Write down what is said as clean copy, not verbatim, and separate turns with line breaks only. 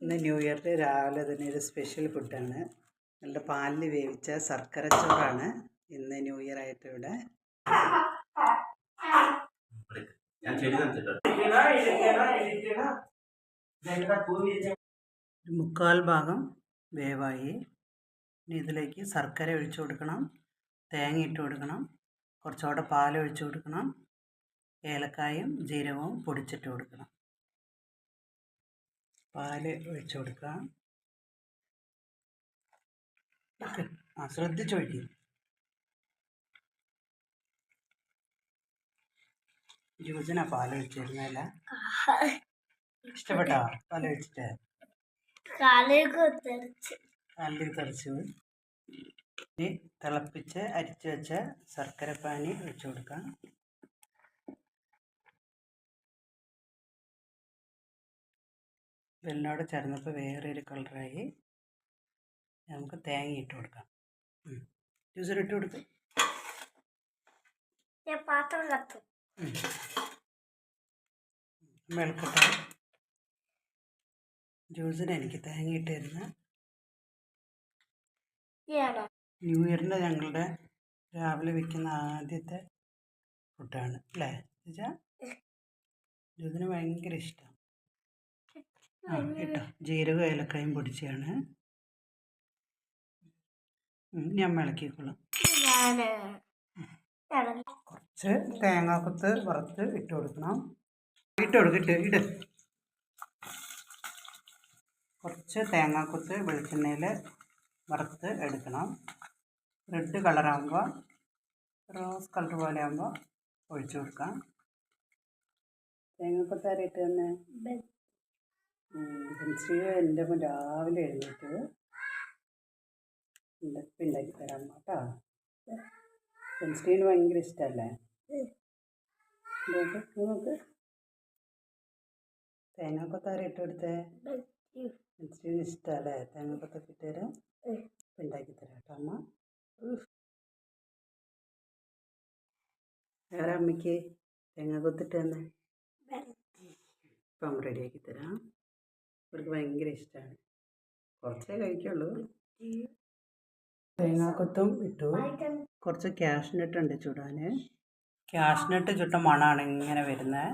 ഇന്ന് ന്യൂ ഇയറിൽ രാവിലെ തന്നെ ഒരു സ്പെഷ്യൽ ഫുഡാണ്. നല്ല പാലിൽ വേവിച്ച ശർക്കര ചോറാണ് ഇന്ന് ന്യൂ ഇയർ ആയിട്ട് ഇവിടെ. മുക്കാൽ ഭാഗം വേവായി. ഇനി ഇതിലേക്ക് ശർക്കര ഒഴിച്ചു കൊടുക്കണം, തേങ്ങ ഇട്ട് കൊടുക്കണം, കുറച്ചുകൂടെ പാൽ ഒഴിച്ചു കൊടുക്കണം, ഏലക്കായും ജീരകവും പൊടിച്ചിട്ട് കൊടുക്കണം. പാൽ ഒഴിച്ചു കൊടുക്കാം. ശ്രദ്ധിച്ചൊഴിക്കും. ജ്യൂസിനാ പാലൊഴിച്ചിരുന്നല്ല. ഇഷ്ടപ്പെട്ടോ പാലൊഴിച്ചിട്ട്? കാലിൽ തെറിച്ചു. ഇനി തിളപ്പിച്ച് അരിച്ചു വെച്ച ശർക്കരപ്പാനി ഒഴിച്ചു കൊടുക്കാം. വെള്ളോടെ ചേർന്നപ്പോൾ വേറൊരു കളറായി. നമുക്ക് തേങ്ങ ഇട്ട് കൊടുക്കാം. ജ്യൂസിലിട്ട് കൊടുത്ത്
പാത്രം കത്തും.
വെളുക്കട്ടെ. ജ്യൂസിന് എനിക്ക് തേങ്ങ ഇട്ട് തരുന്ന ന്യൂ ഇയറിൻ്റെ ഞങ്ങളുടെ രാവിലെ വെക്കുന്ന ആദ്യത്തെ ഫുഡാണ് അല്ലേ ചേച്ചാ? ജ്യൂസിന് ഭയങ്കര ഇഷ്ടം. ഇട്ടോ, ജീരകം ഏലക്കായും പൊടിച്ചാണ്. ഞാൻ ഇളക്കിക്കോളാം. കുറച്ച് തേങ്ങാക്കൊത്ത് വറുത്ത് ഇട്ട് കൊടുക്കണം. ഇട്ട് കുറച്ച് തേങ്ങാക്കൊത്ത് വെളിച്ചെണ്ണയിൽ വറുത്ത് എടുക്കണം. റെഡ് കളറാകുമ്പോൾ, റോസ് കളർ പോലെ ആകുമ്പോൾ ഒഴിച്ചു കൊടുക്കാം. തേങ്ങാക്കൊത്ത് ആരായിട്ട് തന്നെ എൻ്റെ രാവിലെ എഴുന്നേറ്റ് ഉണ്ടാക്കി തരാം കേട്ടോ. പെൻസ്റ്റീന് ഭയങ്കര ഇഷ്ടമല്ലേ? നോക്ക്, തേങ്ങാക്കൊത്താരം ഇട്ട് കൊടുത്തേ. പെൻസ്റ്റീന് ഇഷ്ടമല്ലേ? തേങ്ങാക്കൊത്തൊക്കെ ഇട്ട് തരാം, ഉണ്ടാക്കി തരാം കേട്ടോ അമ്മ. വേറെ അമ്മയ്ക്ക് തേങ്ങാക്കൊത്തിട്ട് തന്നെ ഇപ്പം റെഡിയാക്കി തരാം. അവർക്ക് ഭയങ്കര ഇഷ്ടമാണ്. കുറച്ചേ കഴിക്കുള്ളൂ. തേങ്ങാക്കൊത്തും ഇട്ടു. കുറച്ച് ക്യാഷ്നട്ട് ഉണ്ട് ചുടാൻ. ക്യാഷ്നട്ട് ചുട്ട മണമാണ് ഇങ്ങനെ വരുന്നത്.